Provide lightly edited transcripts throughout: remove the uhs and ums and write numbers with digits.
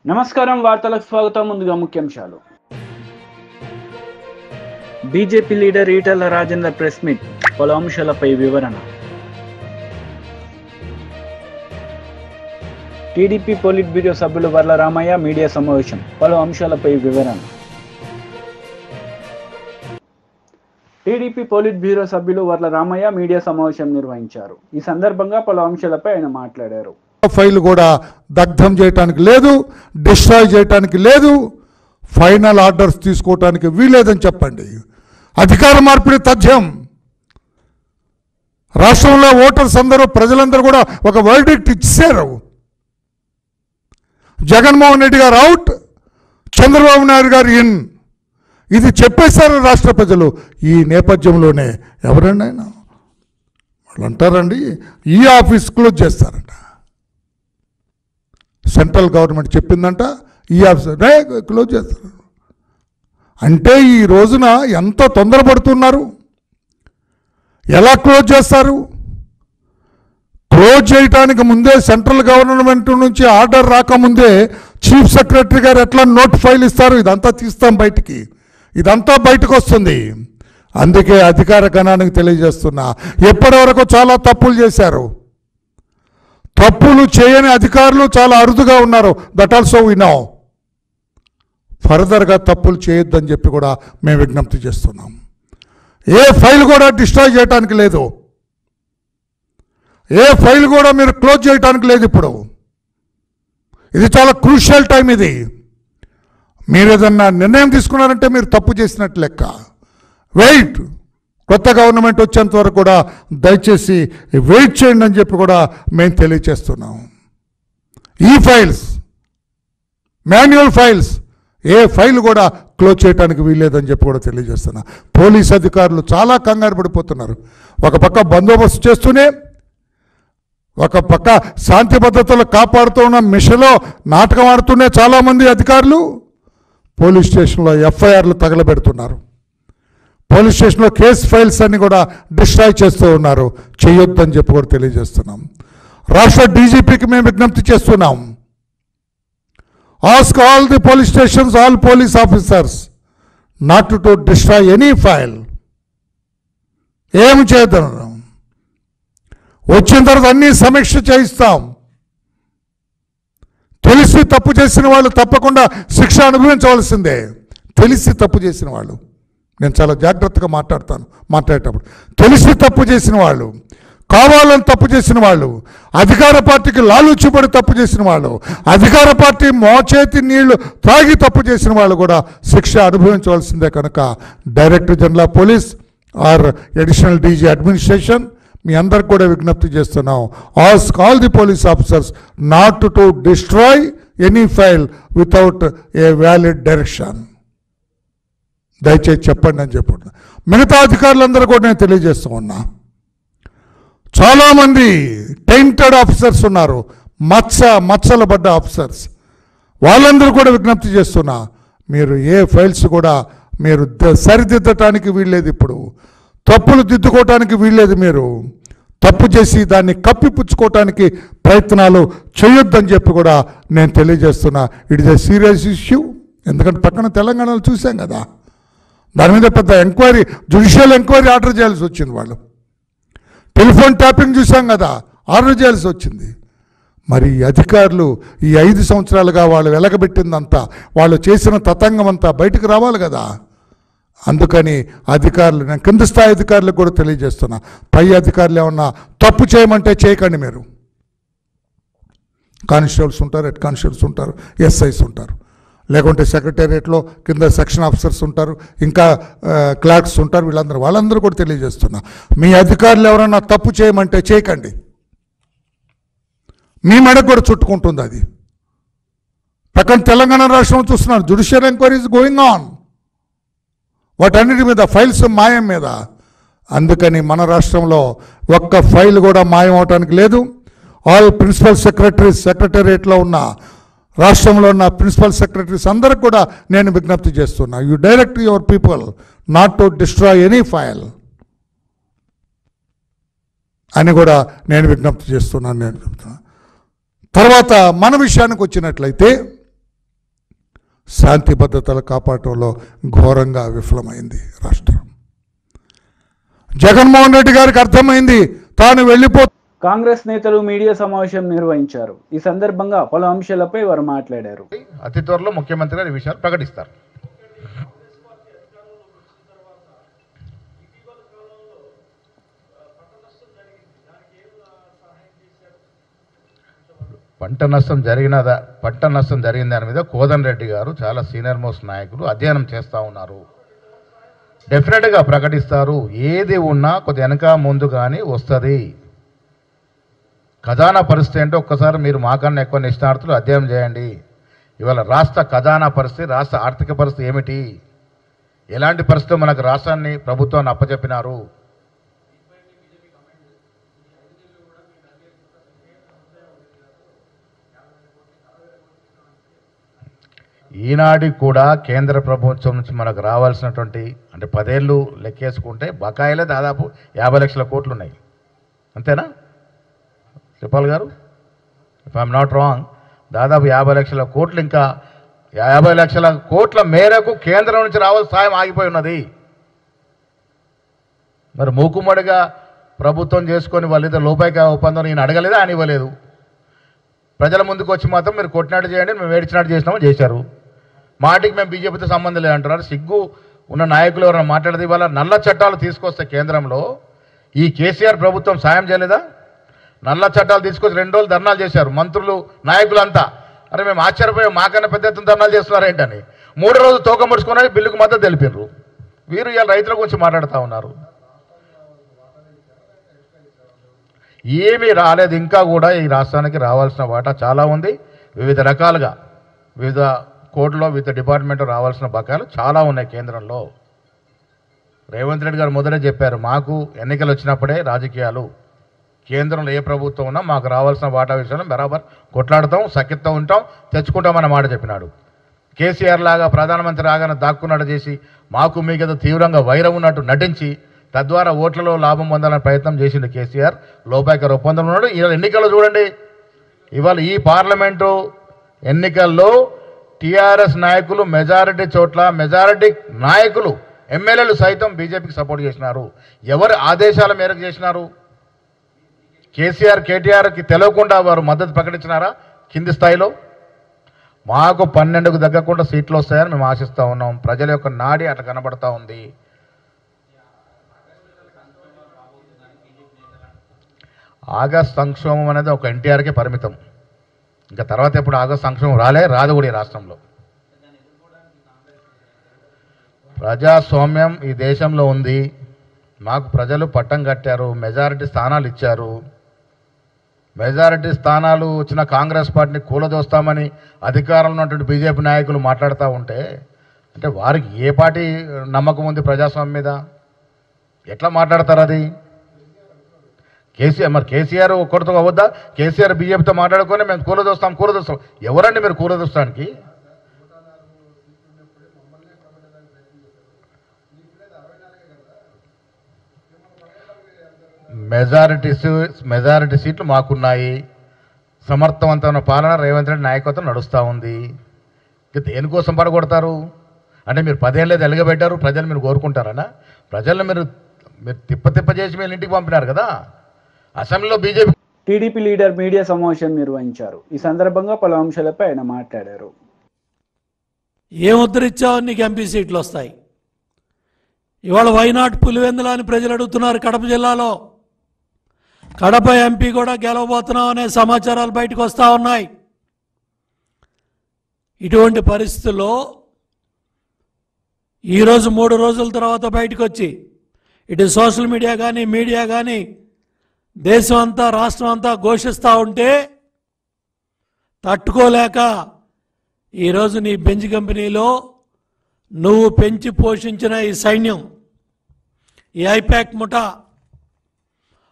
నమస్కారం వార్తలకు స్వాగతం. ముందుగా ముఖ్యాంశాలు. BJP leader Etela Rajender press meet, పలు అంశాలపై వివరణ. టీడీపీ పోలిట్ బ్యూరో సభ్యులు వర్ల రామయ్య మీడియా సమావేశం, పలు అంశాలపై వివరణ. టీడీపీ పోలిట్ బ్యూరో సభ్యులు వర్ల రామయ్య మీడియా సమావేశం నిర్వహించారు. ఈ సందర్భంగా పలు అంశాలపై ఆయన మాట్లాడారు. ఫైల్ కూడా దగ్ధం చేయడానికి లేదు, డిస్ట్రాయ్ చేయడానికి లేదు, ఫైనల్ ఆర్డర్స్ తీసుకోవటానికి వీలేదని చెప్పండి. అధికార మార్పిడి తథ్యం. రాష్ట్రంలో ఓటర్స్ అందరూ, ప్రజలందరూ కూడా ఒక వర్డిక్ట్ ఇచ్చారు. జగన్మోహన్ రెడ్డి గారు అవుట్, చంద్రబాబు నాయుడు గారు ఇన్, ఇది చెప్పేశారు రాష్ట్ర ప్రజలు. ఈ నేపథ్యంలోనే ఎవరండి ఆయన వాళ్ళు అంటారండి, ఈ ఆఫీస్ క్లోజ్ చేస్తారంట. సెంట్రల్ గవర్నమెంట్ చెప్పిందంట, ఈ ఆఫీస్ క్లోజ్ చేస్తారు. అంటే ఈ రోజున ఎంత తొందరపడుతున్నారు. ఎలా క్లోజ్ చేస్తారు? క్లోజ్ చేయడానికి ముందే సెంట్రల్ గవర్నమెంట్ నుంచి ఆర్డర్ రాకముందే చీఫ్ సెక్రటరీ గారు ఎట్లా నోట్ ఫైల్ ఇస్తారు, ఇదంతా తీస్తాం బయటికి, ఇదంతా బయటకు వస్తుంది. అందుకే అధికార గణానికి తెలియజేస్తున్నా, ఎప్పటి వరకు చాలా తప్పులు చేశారు. తప్పులు చేయని అధికారులు చాలా అరుదుగా ఉన్నారు. That also we know. ఫర్దర్గా తప్పులు చేయొద్దని చెప్పి కూడా మేము విజ్ఞప్తి చేస్తున్నాం. ఏ ఫైల్ కూడా డిస్ట్రాయ్ చేయడానికి లేదు, ఏ ఫైల్ కూడా మీరు క్లోజ్ చేయడానికి లేదు. ఇప్పుడు ఇది చాలా క్రూషియల్ టైం. ఇది మీరు ఏదన్నా నిర్ణయం తీసుకున్నారంటే మీరు తప్పు చేసినట్టు లెక్క. వెయిట్, కొత్త గవర్నమెంట్ వచ్చేంత వరకు కూడా దయచేసి వెయిట్ చేయండి అని చెప్పి కూడా మేము తెలియచేస్తున్నాం. ఈ ఫైల్స్, మాన్యువల్ ఫైల్స్, ఏ ఫైల్ కూడా క్లోజ్ చేయడానికి వీల్లేదని చెప్పి కూడా తెలియజేస్తున్నా. పోలీస్ అధికారులు చాలా కంగారు పడిపోతున్నారు. ఒక పక్క బందోబస్తు చేస్తూనే, ఒక పక్క శాంతి భద్రతలు కాపాడుతూ ఉన్న మిషన్లో నాటకం ఆడుతూనే చాలామంది అధికారులు పోలీస్ స్టేషన్లో ఎఫ్ఐఆర్లు తగలబెడుతున్నారు. పోలీస్ స్టేషన్లో కేసు ఫైల్స్ అన్ని కూడా డిస్ట్రాయ్ చేస్తూ ఉన్నారు. చేయొద్దని చెప్పి కూడా తెలియజేస్తున్నాం. రాష్ట్ర డీజీపీకి మేము విజ్ఞప్తి చేస్తున్నాం. Ask all the police stations, all police officers not to destroy any file. ఏమి చేద్దాం, వచ్చిన తర్వాత అన్నీ సమీక్ష చేయిస్తాం. తెలిసి తప్పు చేసిన వాళ్ళు తప్పకుండా శిక్ష అనుభవించవలసిందే. తెలిసి తప్పు చేసిన వాళ్ళు, నేను చాలా జాగ్రత్తగా మాట్లాడేటప్పుడు తెలిసి తప్పు చేసిన వాళ్ళు, కావాలని తప్పు చేసిన వాళ్ళు, అధికార పార్టీకి లాలూచిపడి తప్పు చేసిన వాళ్ళు, అధికార పార్టీ మోచేతి నీళ్లు తాగి తప్పు చేసిన వాళ్ళు కూడా శిక్ష అనుభవించవలసిందే. కనుక director general of police or additional DG administration మీ అందరికి కూడా విజ్ఞప్తి చేస్తున్నాం. Ask all the police officers not to destroy any file without a valid direction. దయచేసి చెప్పండి అని చెప్పండి. మిగతా అధికారులందరూ కూడా నేను తెలియజేస్తూ ఉన్నా, చాలామంది టెయింటెడ్ ఆఫీసర్స్ ఉన్నారు, మచ్చలు పడ్డ ఆఫీసర్స్. వాళ్ళందరూ కూడా విజ్ఞప్తి చేస్తున్నా, మీరు ఏ ఫైల్స్ కూడా మీరు సరిదిద్దటానికి వీల్లేదు. ఇప్పుడు తప్పులు దిద్దుకోవటానికి వీల్లేదు. మీరు తప్పు చేసి దాన్ని కప్పిపుచ్చుకోవటానికి ప్రయత్నాలు చేయొద్దని చెప్పి కూడా నేను తెలియజేస్తున్నా. It is a serious issue. ఎందుకంటే పక్కన తెలంగాణలో చూసాం కదా, దాని మీద పెద్ద ఎంక్వైరీ, జ్యుడిషియల్ ఎంక్వైరీ ఆర్డర్ చేయాల్సి వచ్చింది. వాళ్ళు టెలిఫోన్ ట్యాపింగ్ చూసాం కదా, ఆర్డర్ చేయాల్సి వచ్చింది. మరి అధికారులు ఈ 5 సంవత్సరాలుగా వాళ్ళు వెలగబెట్టిందంతా, వాళ్ళు చేసిన తతంగం అంతా బయటకు రావాలి కదా. అందుకని అధికారులు, నేను కింద స్థాయి అధికారులకు కూడా తెలియజేస్తున్నా, పై అధికారులు ఏమన్నా తప్పు చేయమంటే చేయకండి. మీరు కానిస్టేబుల్స్ ఉంటారు, హెడ్ కానిస్టేబుల్స్ ఉంటారు, ఎస్ఐస్ ఉంటారు, లేకుంటే సెక్రటేరియట్లో కింద సెక్షన్ ఆఫీసర్స్ ఉంటారు, ఇంకా క్లర్క్స్ ఉంటారు. వాళ్ళందరూ కూడా తెలియజేస్తున్నా, మీ అధికారులు ఎవరన్నా తప్పు చేయమంటే చేయకండి. మీ మెడకు కూడా చుట్టుకుంటుంది అది. పక్కన తెలంగాణ రాష్ట్రం చూస్తున్నారు, judicial enquiry is going on. వాటన్నిటి మీద, ఫైల్స్ మాయం మీద. అందుకని మన రాష్ట్రంలో ఒక్క ఫైల్ కూడా మాయం అవటానికి లేదు. ఆల్ ప్రిన్సిపల్ సెక్రటేరియట్లో ఉన్న, రాష్ట్రంలో ఉన్న ప్రిన్సిపల్ సెక్రటరీస్ అందరికి కూడా నేను విజ్ఞప్తి చేస్తున్నా, you direct your people not to destroy any file అని కూడా నేను విజ్ఞప్తి చేస్తున్నాను. తర్వాత మన విషయానికి వచ్చినట్లయితే, శాంతి భద్రతలు కాపాడటంలో ఘోరంగా విఫలమైంది రాష్ట్రం. జగన్మోహన్ రెడ్డి గారికి అర్థమైంది తాను వెళ్ళిపో. కాంగ్రెస్ నేతలు మీడియా సమావేశం నిర్వహించారు. ఈ సందర్భంగా పలు అంశాలపై వారు మాట్లాడారు. అతి త్వరలో ముఖ్యమంత్రి గారు ఈ విషయాలు ప్రకటిస్తారు. పంట నష్టం జరిగిన దాని మీద కోదండ రెడ్డి గారు చాలా సీనియర్ మోస్ట్ నాయకులు అధ్యయనం చేస్తూ ఉన్నారు. డెఫినెట్గా ప్రకటిస్తారు. ఏది ఉన్నా కొద్ది వెనక ముందు కానీ వస్తుంది. ఖజానా పరిస్థితి ఏంటో ఒక్కసారి మీరు మాకన్నా ఎక్కువ నిష్ణార్థులు అధ్యయనం చేయండి. ఇవాళ రాష్ట్ర ఖజానా పరిస్థితి, రాష్ట్ర ఆర్థిక పరిస్థితి ఏమిటి, ఎలాంటి పరిస్థితుల్లో మనకు రాష్ట్రాన్ని ప్రభుత్వాన్ని అప్పచెప్పినారు. ఈనాటికి కూడా కేంద్ర ప్రభుత్వం నుంచి మనకు రావాల్సినటువంటి అంటే 10 ఏళ్ళు లెక్కేసుకుంటే బకాయిలే దాదాపు 50 లక్షల కోట్లు ఉన్నాయి. అంతేనా శ్రీపాల్ గారు? ఇఫ్ ఐఎమ్ నాట్ రాంగ్, దాదాపు 50 లక్షల కోట్లు, ఇంకా 50 లక్షల కోట్ల మేరకు కేంద్రం నుంచి రావాల్సిన సాయం ఆగిపోయి ఉన్నది. మరి మూకుమ్మడిగా ప్రభుత్వం చేసుకొని వాళ్ళిద్దరు లోపాయిక ఒప్పందం నేను అడగలేదా, అని ఇవ్వలేదు. ప్రజల ముందుకు వచ్చి మాత్రం మీరు కొట్టినట్టు చేయండి, మేము ఏడ్చినట్టు చేసినామని చేశారు. మాటికి మేము బీజేపీతో సంబంధం లేదంటున్నారు. సిగ్గు ఉన్న నాయకులు ఎవరైనా మాట్లాడితే ఇవాళ నల్ల చట్టాలు తీసుకొస్తే కేంద్రంలో ఈ కేసీఆర్ ప్రభుత్వం సాయం చేయలేదా? నల్ల చట్టాలు తీసుకొచ్చి 2 రోజులు ధర్నాలు చేశారు మంత్రులు, నాయకులంతా. అరే మేము ఆశ్చర్యపోయాం, మాకన్నా పెద్ద ఎత్తున ధర్నాలు చేస్తున్నారు ఏంటని. 3వ రోజు తోక ముడుచుకుని బిల్లుకు మద్దతు తెలిపారు. వీరు ఇవాళ రైతుల గురించి మాట్లాడుతూ ఉన్నారు. ఏమీ రాలేదు. ఇంకా కూడా ఈ రాష్ట్రానికి రావాల్సిన వాటా చాలా ఉంది. వివిధ రకాలుగా వివిధ కోర్టులో వివిధ డిపార్ట్మెంట్లో రావాల్సిన బకాయిలు చాలా ఉన్నాయి కేంద్రంలో. రేవంత్ రెడ్డి గారు మొదటే చెప్పారు, మాకు ఎన్నికలు వచ్చినప్పుడే రాజకీయాలు, కేంద్రంలో ఏ ప్రభుత్వం ఉన్నా మాకు రావాల్సిన వాటా విషయంలో బరాబర్ కొట్లాడుతాం, సఖ్యతతో ఉంటాం, తెచ్చుకుంటామన్న మాట చెప్పినాడు. కేసీఆర్ లాగా ప్రధానమంత్రి రాగానే దాక్కున్నట్టు చేసి మాకు మీకేదో తీవ్రంగా వైరం ఉన్నట్టు నటించి తద్వారా ఓట్లలో లాభం పొందాలని ప్రయత్నం చేసింది కేసీఆర్. లోపాయిక ఒప్పందం ఉన్నాడు. ఇవాళ ఎన్నికల్లో చూడండి, ఇవాళ ఈ పార్లమెంటు ఎన్నికల్లో టీఆర్ఎస్ నాయకులు మెజారిటీ చోట్ల, మెజారిటీ నాయకులు ఎమ్మెల్యేలు సైతం బీజేపీకి సపోర్ట్ చేసినారు. ఎవరి ఆదేశాల మేరకు చేసినారు? కేసీఆర్ కేటీఆర్కి తెలియకుండా వారు మద్దతు ప్రకటించినారా? కింది స్థాయిలో మాకు 12కు తగ్గకుండా సీట్లు వస్తాయని మేము ఆశిస్తూ ఉన్నాం. ప్రజల యొక్క నాడి అట్లా కనబడతా ఉంది. ఆగస్ట్ సంక్షోభం అనేది ఒక ఎన్టీఆర్కే పరిమితం. ఇంకా తర్వాత ఎప్పుడు ఆగస్ట్ సంక్షోభం రాదు కూడా ఈ రాష్ట్రంలో. ప్రజాస్వామ్యం ఈ దేశంలో ఉంది. మాకు ప్రజలు పట్టం కట్టారు, మెజారిటీ స్థానాలు ఇచ్చారు. మెజారిటీ స్థానాలు వచ్చిన కాంగ్రెస్ పార్టీని కూలదోస్తామని అధికారంలో ఉన్నటువంటి బీజేపీ నాయకులు మాట్లాడుతూ ఉంటే, అంటే వారికి ఏ పార్టీ నమ్మకం ఉంది ప్రజాస్వామ్యం మీద? ఎట్లా మాట్లాడతారు అది? కేసీఆర్ ఒక్కరితో అవద్దా? కేసీఆర్ బీజేపీతో మాట్లాడుకొని మేము కూలదోస్తాం. ఎవరండి మీరు కూలదోస్తానికి? మెజారిటీ సీట్లు మాకున్నాయి. సమర్థవంతమైన పాలన రేవంత్ రెడ్డి నాయకత్వం నడుస్తూ ఉంది. దేనికోసం పడగొడతారు? అంటే మీరు 10 ఏళ్ళేది ఎలగబెట్టారు, ప్రజలు మీరు కోరుకుంటారనా? ప్రజలను మీరు తిప్ప చేసి మీరు ఇంటికి పంపినారు కదా. అసెంబ్లీలో బీజేపీ టీడీపీ లీడర్ మీడియా సమావేశం నిర్వహించారు. ఈ సందర్భంగా పలు అంశాలపై ఆయన మాట్లాడారు. ఏం ఉద్ధరించావు, నీకు ఎంపీ సీట్లు వస్తాయి. ఇవాళ వైనాట్ పులివెందుల అని ప్రజలు అడుగుతున్నారు. కడప జిల్లాలో కడప ఎంపీ కూడా గెలవబోతున్నాం అనే సమాచారాలు బయటకు వస్తూ ఉన్నాయి. ఇటువంటి పరిస్థితుల్లో ఈరోజు 3 రోజుల తర్వాత బయటకు వచ్చి ఇటు సోషల్ మీడియా కానీ మీడియా కానీ దేశం అంతా రాష్ట్రం అంతా ఘోషిస్తూ ఉంటే తట్టుకోలేక ఈరోజు నీ బెంజ్ కంపెనీలో నువ్వు పెంచి పోషించిన ఈ సైన్యం, ఈ ఐపాక్ ముఠా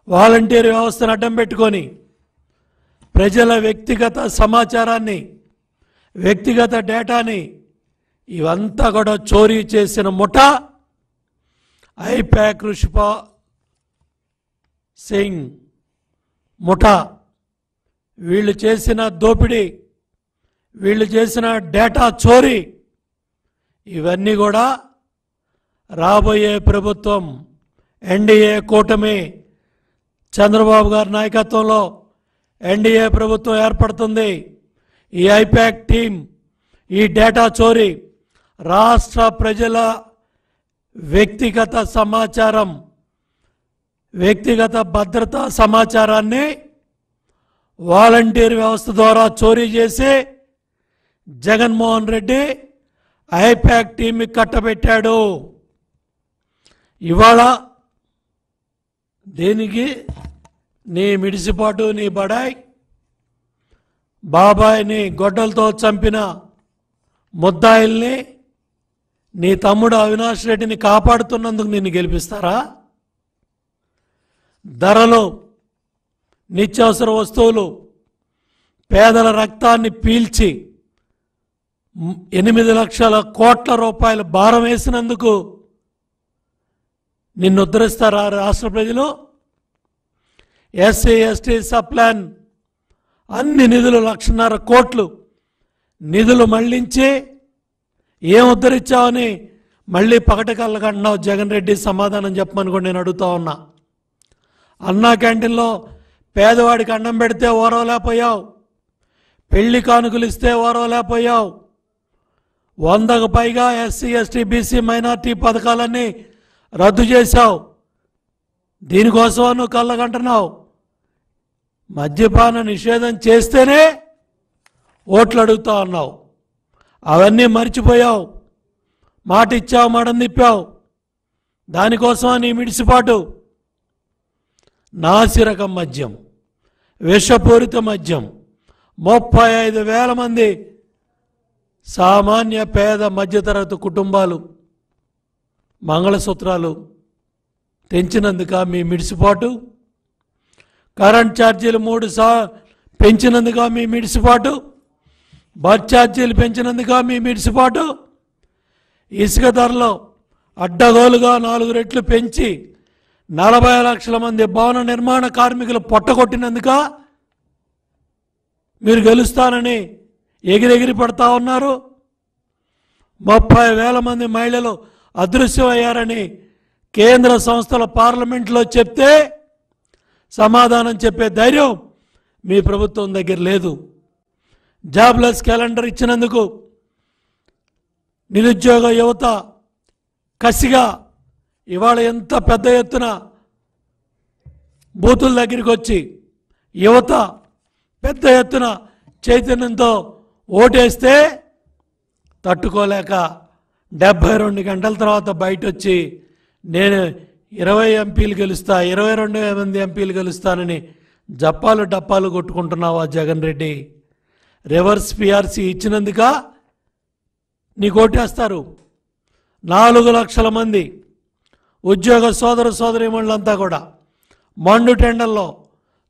వాలంటీర్ వ్యవస్థను అడ్డం పెట్టుకొని ప్రజల వ్యక్తిగత సమాచారాన్ని, వ్యక్తిగత డేటాని ఇవంతా కూడా చోరీ చేసిన ముఠా ఐపాక్ రుషిపా సింగ్ ముఠా. వీళ్ళు చేసిన దోపిడీ, వీళ్ళు చేసిన డేటా చోరీ ఇవన్నీ కూడా రాబోయే ప్రభుత్వం ఎన్డీఏ కూటమి చంద్రబాబు గారి నాయకత్వంలో ఎన్డీఏ ప్రభుత్వం ఏర్పడుతుంది. ఈ ఐపాక్ టీం ఈ డేటా చోరీ రాష్ట్ర ప్రజల వ్యక్తిగత సమాచారం వ్యక్తిగత భద్రతా సమాచారాన్ని వాలంటీర్ వ్యవస్థ ద్వారా చోరీ చేసి జగన్మోహన్ రెడ్డి ఐపాక్ టీంని కట్టబెట్టాడు. ఇవాళ దేనికి నీ మిడిసిపాటు నీ బడాయ్ బాబాయిని గొడ్డలతో చంపిన ముద్దాయిల్ని నీ తమ్ముడు అవినాష్ రెడ్డిని కాపాడుతున్నందుకు నిన్ను గెలిపిస్తారా? ధరలు నిత్యావసర వస్తువులు పేదల రక్తాన్ని పీల్చి 8 లక్షల కోట్ల రూపాయల భారం వేసినందుకు నిన్ను ఉద్ధరిస్తారా రాష్ట్ర ప్రజలు? ఎస్సీ ఎస్టీ సప్లాన్ అన్ని నిధులు 1.5 కోట్లు నిధులు మళ్లించి ఏం ఉద్ధరించావని మళ్ళీ పకటకల్లకంటున్నావు. జగన్ రెడ్డి సమాధానం చెప్పమని కూడా నేను అడుగుతా ఉన్నా. అన్నా క్యాంటీన్లో పేదవాడికి అన్నం పెడితే ఓరవలేకపోయావు, పెళ్లి కానుకలు ఇస్తే ఓరవలేకపోయావు, 100కు పైగా ఎస్సీ ఎస్టీ బీసీ మైనార్టీ పథకాలన్నీ రద్దు చేశావు. దీనికోసం నువ్వు కళ్ళకంటున్నావు. మద్యపాన నిషేధం చేస్తేనే ఓట్లు అడుగుతా ఉన్నావు. అవన్నీ మర్చిపోయావు. మాట ఇచ్చావు, మాట తిప్పావు. దానికోసం నీ మిడిసిపాటు నాసిరకం మద్యం, విషపూరిత మద్యం 35,000 మంది సామాన్య పేద మధ్యతరగతి కుటుంబాలు మంగళసూత్రాలు తెంచినందుక మీ మిడిసిపాటు? కరెంట్ ఛార్జీలు 3 పెంచినందుక మీ మిడిసిపాటు? బస్ ఛార్జీలు పెంచినందుక మీ మిడిసిపాటు? ఇసుక ధరలో అడ్డగోలుగా 4 రెట్లు పెంచి 40 లక్షల మంది భవన నిర్మాణ కార్మికులు పొట్టగొట్టినందుక మీరు గెలుస్తానని ఎగిరెగిరి పడతా ఉన్నారు? 30,000 మంది మహిళలు అదృశ్యమయ్యారని కేంద్ర సంస్థల పార్లమెంట్లో చెప్తే సమాధానం చెప్పే ధైర్యం మీ ప్రభుత్వం దగ్గర లేదు. జాబ్లెస్ క్యాలెండర్ ఇచ్చినందుకు నిరుద్యోగ యువత కసిగా ఇవాళ ఎంత పెద్ద ఎత్తున బూతుల దగ్గరికి వచ్చి యువత పెద్ద ఎత్తున చైతన్యంతో ఓటేస్తే తట్టుకోలేక 72 గంటల తర్వాత బయట వచ్చి నేను 20 ఎంపీలు గెలుస్తా, 22 మంది ఎంపీలు గెలుస్తానని జప్పాలు డప్పాలు కొట్టుకుంటున్నావా జగన్ రెడ్డి? రివర్స్ పిఆర్సీ ఇచ్చినందుక నీకు ఓటేస్తారు. 4 లక్షల మంది ఉద్యోగ సోదర సోదరీమణులంతా కూడా మండు టెండర్లో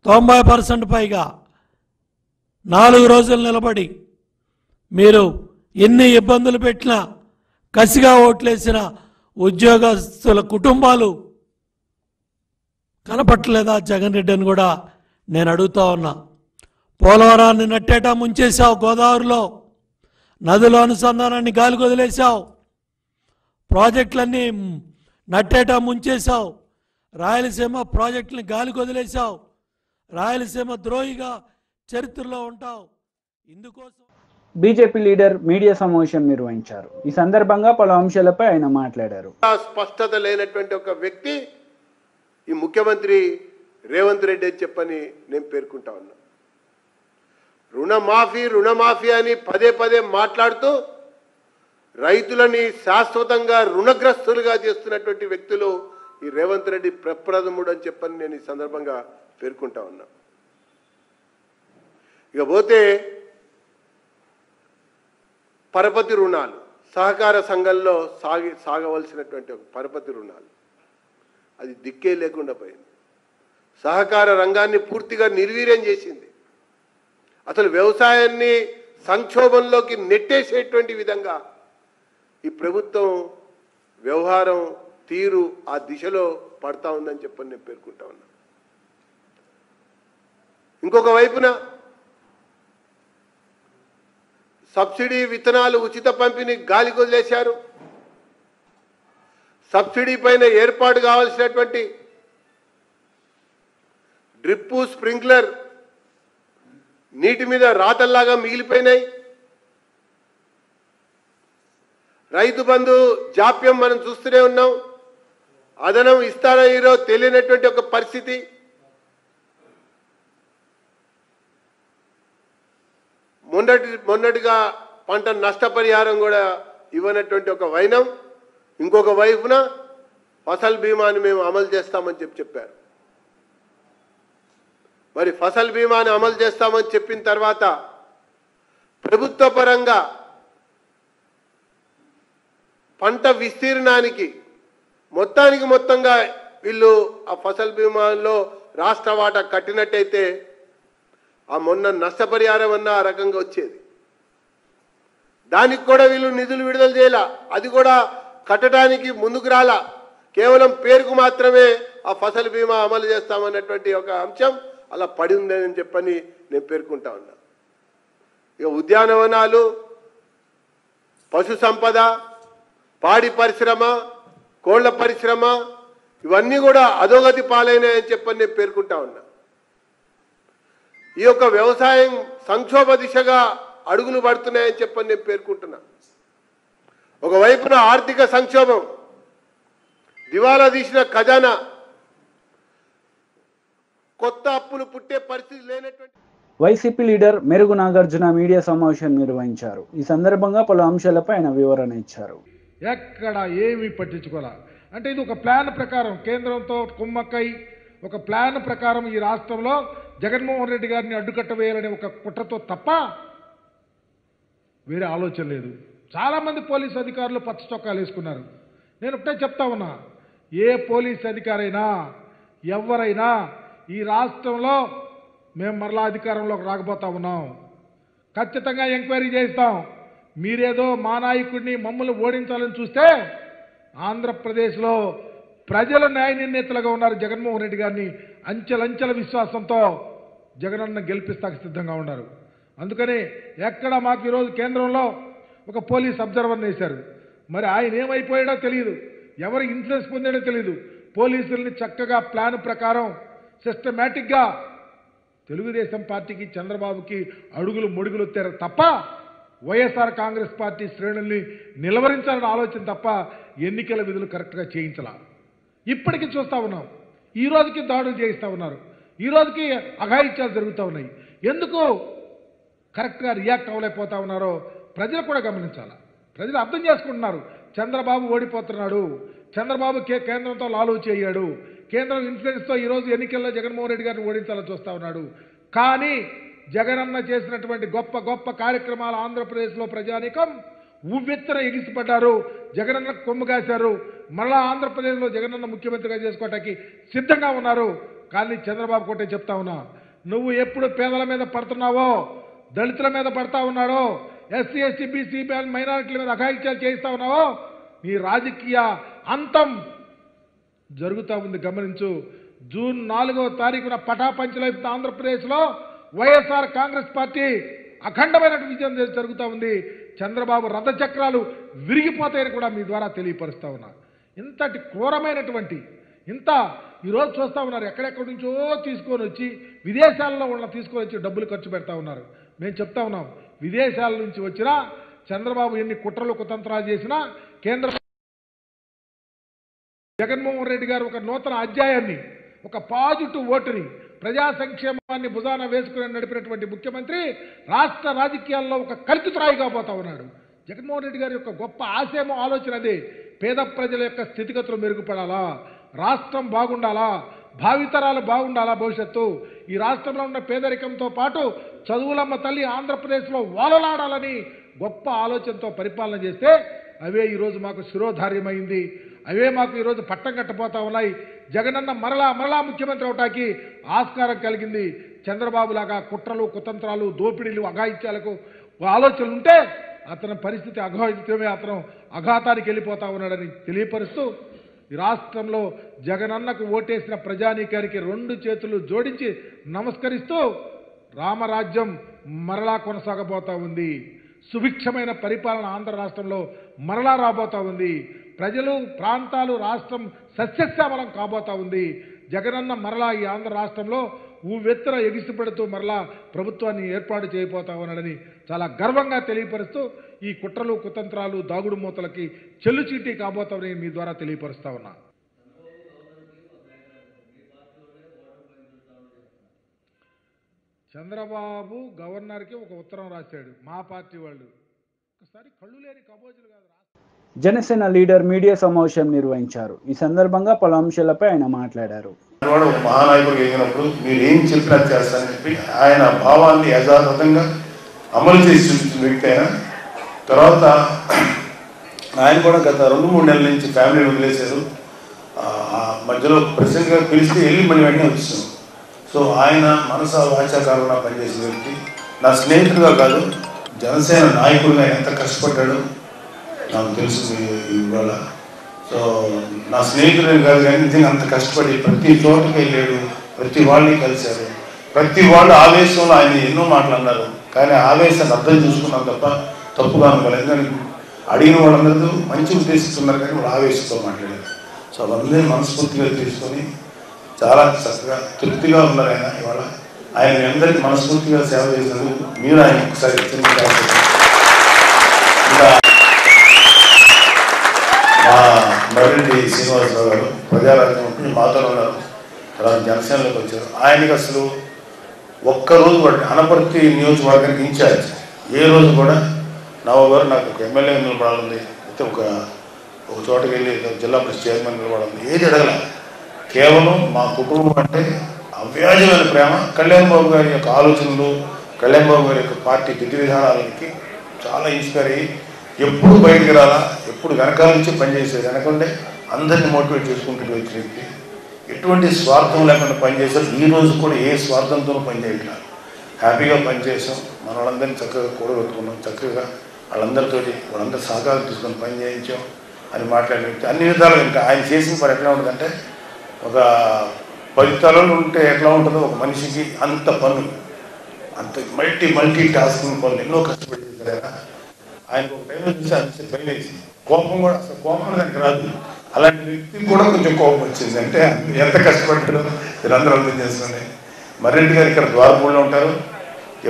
90% పైగా 4 రోజులు నిలబడి మీరు ఎన్ని ఇబ్బందులు పెట్టినా కసిగా ఓట్లేసిన ఉద్యోగస్తుల కుటుంబాలు కనపట్టలేదా జగన్ రెడ్డి అని కూడా నేను అడుగుతా ఉన్నా. పోలవరాన్ని నట్టేటా ముంచేశావు, గోదావరిలో నదుల అనుసంధానాన్ని గాలికి వదిలేశావు, ప్రాజెక్టులన్నీ నట్టేటా ముంచేశావు, రాయలసీమ ప్రాజెక్టుని గాలికి వదిలేశావు, రాయలసీమ ద్రోహిగా చరిత్రలో ఉంటావు. ఇందుకోసం బీజేపీ లీడర్ మీడియా సమావేశం నిర్వహించారు. ఈ సందర్భంగా పలు అంశాలపై ఆయన మాట్లాడారు. స్పష్టత లేనటువంటి ఒక వ్యక్తి ఈ ముఖ్యమంత్రి రేవంత్ రెడ్డి అని చెప్పని నేను పేర్కొంటా ఉన్నా. రుణమాఫీ అని పదే పదే మాట్లాడుతూ రైతులని శాశ్వతంగా రుణగ్రస్తులుగా చేస్తున్నటువంటి వ్యక్తులు ఈ రేవంత్ రెడ్డి ప్రప్రథముడు అని చెప్పని నేను ఈ సందర్భంగా పేర్కొంటా ఉన్నా. ఇకపోతే పరపతి రుణాలు, సహకార సంఘంలో సాగవలసినటువంటి ఒక పరపతి రుణాలు అది దిక్కే లేకుండా పోయింది. సహకార రంగాన్ని పూర్తిగా నిర్వీర్యం చేసింది. అసలు వ్యవసాయాన్ని సంక్షోభంలోకి నెట్టేసేటువంటి విధంగా ఈ ప్రభుత్వం వ్యవహారం తీరు ఆ దిశలో పడతా ఉందని చెప్పని నేను పేర్కొంటా ఉన్నా. ఇంకొక వైపున సబ్సిడీ విత్తనాలు ఉచిత పంపిణీ గాలికి వదిలేశారు. సబ్సిడీ పైన ఏర్పాటు కావాల్సినటువంటి డ్రిప్పు స్ప్రింక్లర్ నీటి మీద రాతల్లాగా మిగిలిపోయినాయి. రైతు బంధు జాప్యం మనం చూస్తూనే ఉన్నాం. అదనం ఇస్తారో ఈరో తెలియనటువంటి ఒక పరిస్థితి. మొన్నటిగా పంట నష్టపరిహారం కూడా ఇవ్వనటువంటి ఒక వైనం. ఇంకొక వైపున ఫసల్ బీమాని మేము అమలు చేస్తామని చెప్పారు. మరి ఫసల్ బీమాని అమలు చేస్తామని చెప్పిన తర్వాత ప్రభుత్వ పరంగా పంట విస్తీర్ణానికి మొత్తంగా వీళ్ళు ఆ ఫసల్ బీమాలో రాష్ట్ర వాటా కట్టినట్టయితే ఆ మొన్న నష్టపరిహారం అన్న ఆ రకంగా వచ్చేది. దానికి కూడా వీళ్ళు నిధులు విడుదల చేయాల. అది కూడా కట్టడానికి ముందుకు రాలా. కేవలం పేరుకు మాత్రమే ఆ ఫసల్ బీమా అమలు చేస్తామన్నటువంటి ఒక అంశం అలా పడి ఉందని చెప్పని నేను పేర్కొంటా ఉన్నా. ఇక ఉద్యానవనాలు, పశు సంపద, పాడి పరిశ్రమ, కోళ్ల పరిశ్రమ ఇవన్నీ కూడా అధోగతి పాలైనాయని చెప్పని నేను పేర్కొంటా ఉన్నా. ఈ యొక్క వ్యవసాయం సంక్షోభ దిశగా అడుగులు పడుతున్నాయని చెప్పని నేను పేర్కొంటున్నా. ఒకవైపున ఆర్థిక సంక్షోభం, దివాలా తీసిన ఖజానా, కొత్త అప్పులు పుట్టే పరిస్థితి లేనటువంటి. వైసీపీ లీడర్ మెరుగు నాగార్జున మీడియా సమావేశం నిర్వహించారు. ఈ సందర్భంగా పలు అంశాలపై ఆయన వివరణ ఇచ్చారు. ఎక్కడ ఏమీ పట్టించుకోలే. అంటే ఇది ఒక ప్లాన్ ప్రకారం కేంద్రంతో కుమ్మక్కై ఒక ప్లాన్ ప్రకారం ఈ రాష్ట్రంలో జగన్మోహన్ రెడ్డి గారిని అడ్డుకట్ట వేయాలనే ఒక కుట్రతో తప్ప వేరే ఆలోచన లేదు. చాలామంది పోలీసు అధికారులు పచ్చ చొక్కాలు వేసుకున్నారు. నేను ఒకటే చెప్తా ఉన్నా, ఏ పోలీస్ అధికారైనా ఎవరైనా ఈ రాష్ట్రంలో మేము మరలా అధికారంలోకి రాకపోతా ఉన్నాం, ఖచ్చితంగా ఎంక్వైరీ చేస్తాం. మీరేదో మా నాయకుడిని మమ్మల్ని ఓడించాలని చూస్తే ఆంధ్రప్రదేశ్లో ప్రజలు న్యాయ నిర్ణేతలుగా ఉన్నారు. జగన్మోహన్ రెడ్డి గారిని అంచెలంచెల విశ్వాసంతో జగనన్న గెలిపిస్తాకు సిద్ధంగా ఉన్నారు. అందుకని ఎక్కడ మాకు ఈరోజు కేంద్రంలో ఒక పోలీస్ అబ్జర్వర్ని వేశారు. మరి ఆయన ఏమైపోయాడో తెలియదు, ఎవరు ఇన్ఫ్లుయెన్స్ పొందాడో తెలియదు. పోలీసుల్ని చక్కగా ప్లాన్ ప్రకారం సిస్టమేటిక్గా తెలుగుదేశం పార్టీకి చంద్రబాబుకి అడుగులు ముడుగులు వచ్చారు తప్ప వైఎస్ఆర్ కాంగ్రెస్ పార్టీ శ్రేణుల్ని నిలవరించాలని ఆలోచన తప్ప ఎన్నికల విధులు కరెక్ట్గా చేయించాల. ఇప్పటికీ చూస్తూ ఉన్నాం. ఈ రోజుకి దాడులు చేయిస్తూ ఉన్నారు, ఈ రోజుకి అఘాయిత్యాలు జరుగుతూ ఉన్నాయి. ఎందుకు కరెక్ట్గా రియాక్ట్ అవ్వలేకపోతా ఉన్నారో ప్రజలు కూడా గమనించాలి. ప్రజలు అర్థం చేసుకుంటున్నారు. చంద్రబాబు ఓడిపోతున్నాడు, చంద్రబాబు కేంద్రంతో లాలూచి అయ్యాడు, కేంద్రం ఇన్ఫ్లుయెన్స్తో ఈరోజు ఎన్నికల్లో జగన్మోహన్ రెడ్డి గారిని ఓడించాలని చూస్తూ ఉన్నాడు. కానీ జగనన్న చేసినటువంటి గొప్ప గొప్ప కార్యక్రమాలు ఆంధ్రప్రదేశ్లో ప్రజానీకం ఉవ్వెత్తున ఎగిసిపడ్డారు, జగనన్న కొమ్ముగాశారు. మళ్ళా ఆంధ్రప్రదేశ్లో జగనన్న ముఖ్యమంత్రిగా చేసుకోవటానికి సిద్ధంగా ఉన్నారు. కానీ చంద్రబాబు కోటే చెప్తా ఉన్నా, నువ్వు ఎప్పుడు పేదల మీద పడుతున్నావో, దళితుల మీద పడతా ఉన్నాడో, ఎస్సీ ఎస్టీ బీసీ మైనారిటీల మీద అఘాయిత్యాలు చేయిస్తా ఉన్నావో, నీ రాజకీయ అంతం జరుగుతూ ఉంది. గమనించు. జూన్ 4వ తారీఖున పటాపంచలైపు ఆంధ్రప్రదేశ్లో వైఎస్ఆర్ కాంగ్రెస్ పార్టీ అఖండమైన విజయం జరుగుతూ ఉంది. చంద్రబాబు రథచక్రాలు విరిగిపోతాయని కూడా మీ ద్వారా తెలియపరుస్తా ఉన్నా. ఇంతటి క్రూరమైనటువంటి ఇంత ఈరోజు చూస్తూ ఉన్నారు. ఎక్కడెక్కడి నుంచో తీసుకొని వచ్చి విదేశాల్లో ఉన్న తీసుకొని వచ్చి డబ్బులు ఖర్చు పెడతా ఉన్నారు. మేము చెప్తా ఉన్నాం, విదేశాల నుంచి వచ్చినా చంద్రబాబు ఎన్ని కుట్రలు కుతంత్రాలు చేసినా కేంద్ర జగన్మోహన్ రెడ్డి గారు ఒక నూతన అధ్యాయాన్ని, ఒక పాజిటివ్ ఓటుని, ప్రజా సంక్షేమాన్ని భుజాన వేసుకుని నడిపినటువంటి ముఖ్యమంత్రి రాష్ట్ర రాజకీయాల్లో ఒక కల్పితురాయిగా పోతా ఉన్నాడు. జగన్మోహన్ రెడ్డి గారి యొక్క గొప్ప ఆశయమో ఆలోచన అదే. పేద ప్రజల యొక్క స్థితిగతులు మెరుగుపడాలా, రాష్ట్రం బాగుండాలా, భావితరాలు బాగుండాలా, భవిష్యత్తు ఈ రాష్ట్రంలో ఉన్న పేదరికంతో పాటు చదువులమ్మ తల్లి ఆంధ్రప్రదేశ్లో వాలలాడాలని గొప్ప ఆలోచనతో పరిపాలన చేస్తే అవే ఈరోజు మాకు శిరోధార్యమైంది. అవే మాకు ఈరోజు పట్టం కట్టబోతా ఉన్నాయి. జగనన్న మరలా ముఖ్యమంత్రి అవటానికి ఆస్కారం కలిగింది. చంద్రబాబు లాగా కుట్రలు కుతంత్రాలు దోపిడీలు అఘాయిత్యాలకు ఆలోచనలు ఉంటే అతని పరిస్థితి అఘాయిత్యమే, అతను అఘాతానికి వెళ్ళిపోతా ఉన్నాడని తెలియపరుస్తూ ఈ రాష్ట్రంలో జగనన్నకు ఓటేసిన ప్రజానీకానికి 2 చేతులు జోడించి నమస్కరిస్తూ రామరాజ్యం మరలా కొనసాగబోతా ఉంది. సుభిక్షమైన పరిపాలన ఆంధ్ర రాష్ట్రంలో మరలా రాబోతా ఉంది. ప్రజలు, ప్రాంతాలు, రాష్ట్రం సస్యశ్యామలం కాబోతా ఉంది. జగనన్న మరలా ఈ ఆంధ్ర రాష్ట్రంలో ఊవెత్తర ఎగిసిపడుతూ మరలా ప్రభుత్వాన్ని ఏర్పాటు చేయబోతా ఉన్నాడని చాలా గర్వంగా తెలియపరుస్తూ ఈ కుట్రలు, కుతంత్రాలు, దాగుడు మూతలకి చెల్లుచీటీ కాబోతామని మీ ద్వారా తెలియపరుస్తా ఉన్నా. చంద్రబాబు గవర్నర్కి ఒక ఉత్తరం రాశాడు, మా పార్టీ వాళ్ళు. ఒకసారి కళ్ళు లేని కబోజులు కాదు. జనసేన లీడర్ మీడియా సమావేశం నిర్వహించారు. ఈ సందర్భంగా పలు అంశాలపై ఆయన మాట్లాడారు. ఒక మహానాయకుడు ఎగినప్పుడు మీరు ఏం చెప్పినా చేస్తానని చెప్పి ఆయన భావాన్ని యథాతథంగా అమలు చేసి చూపించిన వ్యక్తి అయినా. తర్వాత ఆయన కూడా గత 2-3 నెలల నుంచి ఫ్యామిలీని వదిలేశారు. మధ్యలో ప్రెసిడెంట్గా పిలిస్తే వెళ్ళి మళ్ళీ వెంటనే వచ్చాను. సో ఆయన మనస వాచాకారంగా పనిచేసిన వ్యక్తి. నా స్నేహితుడుగా కాదు, జనసేన నాయకుడిగా ఎంత కష్టపడ్డాడు నాకు తెలుసు ఇవాళ. సో నా స్నేహితుడు కాదు కానీ నిజంగా అంత కష్టపడి ప్రతి చోటుకి వెళ్ళాడు, ప్రతి వాళ్ళని కలిశారు. ప్రతి వాళ్ళు ఆవేశంలో ఆయన ఎన్నో మాట్లాడినారు, కానీ ఆవేశాన్ని అర్థం చూసుకున్నాం తప్ప తప్పుగా అనుకోలేదు. ఎందుకంటే అడిగిన వాళ్ళందరూ మంచి ఉద్దేశిస్తున్నారు కానీ వాళ్ళు ఆవేశంతో మాట్లాడారు. సో అవన్నీ మనస్ఫూర్తిగా తీసుకొని చాలా చక్కగా తృప్తిగా ఉన్నారు ఆయన. ఇవాళ ఆయన అందరికీ మనస్ఫూర్తిగా సేవ చేసినందుకు మీరు ఆయన ఒకసారి మా మర్రెడ్డి శ్రీనివాసరావు గారు ప్రజారాజ్యం మాతో ఉన్నారు. తర్వాత జనసేనలోకి వచ్చారు. ఆయనకి అసలు ఒక్కరోజు కూడా అనపర్తి నియోజకవర్గానికి ఇన్ఛార్జ్ ఏ రోజు కూడా గారు నాకు ఒక ఎమ్మెల్యే నిలబడాలి, అయితే ఒక చోటకి వెళ్ళి జిల్లా పరిషత్ చైర్మన్ నిలబడాలి, ఏది అడగల. కేవలం మా కుటుంబం అంటే అవ్యాజమైన ప్రేమ. కళ్యాణ్ బాబు గారి యొక్క ఆలోచనలు, కళ్యాణ్ బాబు గారి యొక్క పార్టీ విధి విధానాలకి చాలా ఇన్స్పైర్ అయ్యి ఎప్పుడు బయటికి రాలా, ఎప్పుడు వెనకాల నుంచి పనిచేసేది, వెనకండే అందరినీ మోటివేట్ చేసుకుంటూ వచ్చిన వ్యక్తి. ఎటువంటి స్వార్థం లేకుండా పనిచేశారు. ఈ రోజు కూడా ఏ స్వార్థంతోనూ పనిచేయట్లేదు, హ్యాపీగా పనిచేసాం. మన వాళ్ళందరినీ చక్కగా కూడగొట్టుకున్నాం, చక్కగా వాళ్ళందరి సహకారం తీసుకొని పని చేయించాం అని మాట్లాడిన వ్యక్తి. అన్ని విధాలుగా ఇంకా ఆయన చేసిన పని ఎట్లా ఉంటుందంటే, ఒక 10 తలలు ఉంటే ఎట్లా ఉంటుందో ఒక మనిషికి అంత పనులు, అంత మల్టీ టాస్కింగ్ పనులు ఎన్నో కష్టపడి చేశారు. ఆయనకు ఒక టైంలో చూసి అనిపిస్తే భయం వేసి, కోపం కూడా అసలు కోపం దానికి రాదు. అలాంటి వ్యక్తికి కూడా కొంచెం కోపం వచ్చింది. అంటే ఎంత కష్టపడ్డాడో మీరందరూ అర్థం చేసుకోండి. మర్రెడ్డి గారు ఇక్కడ ద్వారపూడిలో ఉంటారు,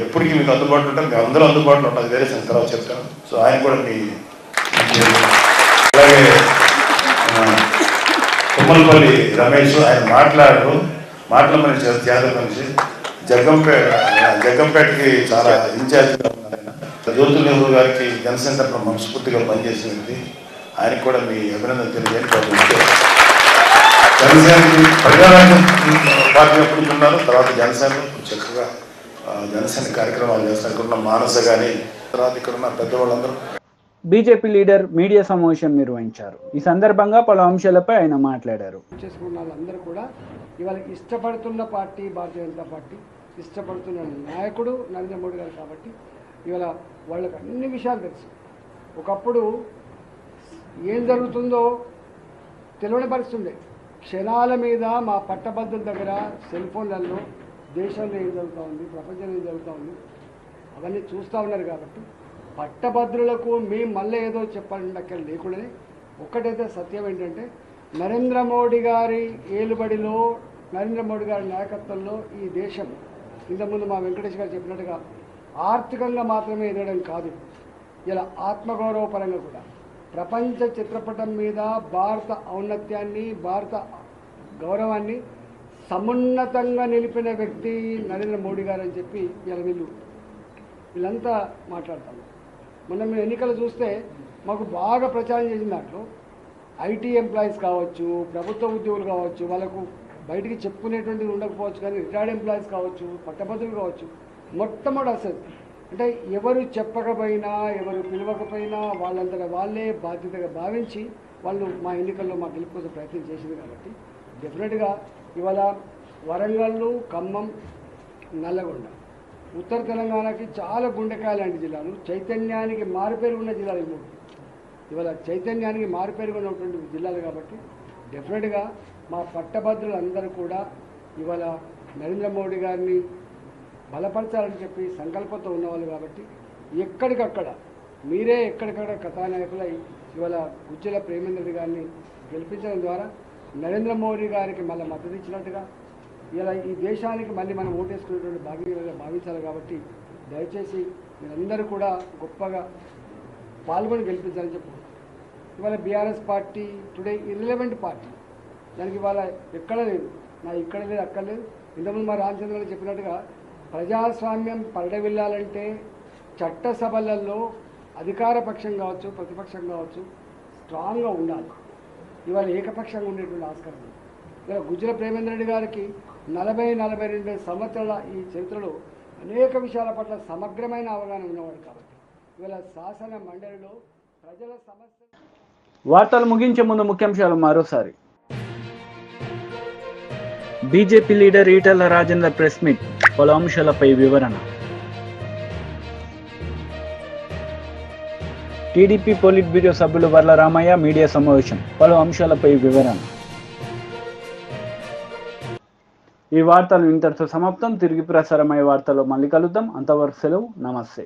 ఎప్పటికీ మీకు అందుబాటులో ఉంటారు, మేము అందరూ అందుబాటులో ఉంటాం, వేరే తర్వాత చెప్తాను. సో ఆయన కూడా మీ అలాగే తుమ్మలపల్లి రమేష్ ఆయన మాట్లాడమని జాతర మనిషి. జగ్గంపేటకి చాలా ఇన్ఛార్జ్గా ఉన్నారు ఆయన. జ్యోతుల్ నెహ్రూ గారికి జనసేన తరఫున మనస్ఫూర్తిగా పనిచేసింది. ఆయనకు కూడా మీ అభినందన తెలియజేయండి. జనసేనకి ప్రజారాజ్యం పార్టీ ఎప్పుడు ఉన్నారు, తర్వాత జనసేనలో చక్కగా జనసేన కార్యక్రమాలు చేస్తారు. ఇక్కడ ఉన్న మానస కానీ, తర్వాత ఇక్కడ ఉన్న పెద్దవాళ్ళందరూ. బీజేపీ లీడర్ మీడియా సమావేశం నిర్వహించారు. ఈ సందర్భంగా పలు అంశాలపై ఆయన మాట్లాడారు. చేసుకున్న వాళ్ళందరూ కూడా ఇవాళ ఇష్టపడుతున్న పార్టీ భారతీయ జనతా పార్టీ, ఇష్టపడుతున్న నాయకుడు నరేంద్ర మోడీ గారు. కాబట్టి ఇవాళ వాళ్ళకి అన్ని విషయాలు తెలుసు. ఒకప్పుడు ఏం జరుగుతుందో తెలియని పరిస్థితుండే. క్షణాల మీద మా పట్టభద్రుల దగ్గర సెల్ ఫోన్లలో దేశంలో ఏం జరుగుతూ ఉంది, ప్రపంచంలో ఏం జరుగుతూ ఉంది అవన్నీ చూస్తూ ఉన్నారు. కాబట్టి పట్టభద్రులకు మేము మళ్ళీ ఏదో చెప్పాలంటే అక్కడ లేకుండానే ఒక్కటైతే సత్యం ఏంటంటే, నరేంద్ర మోడీ గారి ఏలుబడిలో, నరేంద్ర మోడీ గారి నాయకత్వంలో ఈ దేశం ఇంతకుముందు మా వెంకటేష్ గారు చెప్పినట్టుగా ఆర్థికంగా మాత్రమే ఎదగడం కాదు, ఇలా ఆత్మగౌరవ పరంగా కూడా ప్రపంచ చిత్రపటం మీద భారత ఔన్నత్యాన్ని, భారత గౌరవాన్ని సమున్నతంగా నిలిపిన వ్యక్తి నరేంద్ర మోడీ గారు అని చెప్పి ఇలా వీళ్ళంతా మాట్లాడతారు. మొన్న మీరు ఎన్నికలు చూస్తే మాకు బాగా ప్రచారం చేసిన దాంట్లో ఐటీ ఎంప్లాయీస్ కావచ్చు, ప్రభుత్వ ఉద్యోగులు కావచ్చు, వాళ్ళకు బయటికి చెప్పుకునేటువంటిది ఉండకపోవచ్చు, కానీ రిటైర్డ్ ఎంప్లాయీస్ కావచ్చు, పట్టభద్రులు కావచ్చు, మొట్టమొదటి అసలు అంటే ఎవరు చెప్పకపోయినా, ఎవరు పిలవకపోయినా వాళ్ళంతగా వాళ్ళే బాధ్యతగా భావించి వాళ్ళు మా ఎన్నికల్లో మా గెలుపు కోసం ప్రయత్నం చేసింది. కాబట్టి డెఫినెట్గా ఇవాళ వరంగల్, ఖమ్మం, నల్లగొండ, ఉత్తర తెలంగాణకి చాలా గుండెకాయ లాంటి జిల్లాలు, చైతన్యానికి మారుపేరు ఉన్న జిల్లాలు మూడు. ఇవాళ చైతన్యానికి మారుపేరు ఉన్నటువంటి జిల్లాలు. కాబట్టి డెఫినెట్గా మా పట్టభద్రులందరూ కూడా ఇవాళ నరేంద్ర మోడీ గారిని బలపరచాలని చెప్పి సంకల్పంతో ఉన్నవాళ్ళు. కాబట్టి ఎక్కడికక్కడ మీరే ఎక్కడికక్కడ కథానాయకులై ఇవాళ గుజ్జల ప్రేమేంద్ర రెడ్డి గారిని గెలిపించడం ద్వారా నరేంద్ర మోడీ గారికి మళ్ళీ మద్దతు ఇచ్చినట్టుగా ఇలా ఈ దేశానికి మళ్ళీ మనం ఓటేసుకునేటువంటి భాగ్యంగా భావించాలి. కాబట్టి దయచేసి మీరందరూ కూడా గొప్పగా పాల్గొని గెలిపించాలని చెప్పు. ఇవాళ BRS party today irrelevant party, దానికి ఇవాళ ఎక్కడ లేదు, నా ఇక్కడ లేదు అక్కడ లేదు. ఇంతకుముందు మా రామచంద్ర గారు చెప్పినట్టుగా ప్రజాస్వామ్యం పరిడవిల్లాలంటే చట్టసభలలో అధికార పక్షం కావచ్చు ప్రతిపక్షం కావచ్చు స్ట్రాంగ్గా ఉండాలి. ఇవాళ ఏకపక్షంగా ఉండేటువంటి ఆస్కారం ఉంది. ఇవాళ గుజ్జల ప్రేమేంద్ర రెడ్డి గారికి 40-42 సంవత్సరాల ఈ చరిత్రలో అనేక విషయాల పట్ల సమగ్రమైన అవగాహన ఉన్నవాడు కాబట్టి ఇవాళ శాసన మండలిలో ప్రజల సమస్య. వార్తలు ముగించే ముందు ముఖ్యాంశాలు మరోసారి. BJP leader Etela Rajender press meet, పలు అంశాలపై వివరణ. టీడీపీ పోలిట్ బ్యూరో సభ్యులు వర్ల రామయ్య మీడియా సమావేశం, పలు అంశాలపై వివరణ. ఈ వార్తలు ఇంతటితో సమాప్తం. తిరిగి ప్రసారమయ్యే వార్తల్లో మళ్ళీ కలుద్దాం. అంతవరకు సెలవు. నమస్తే.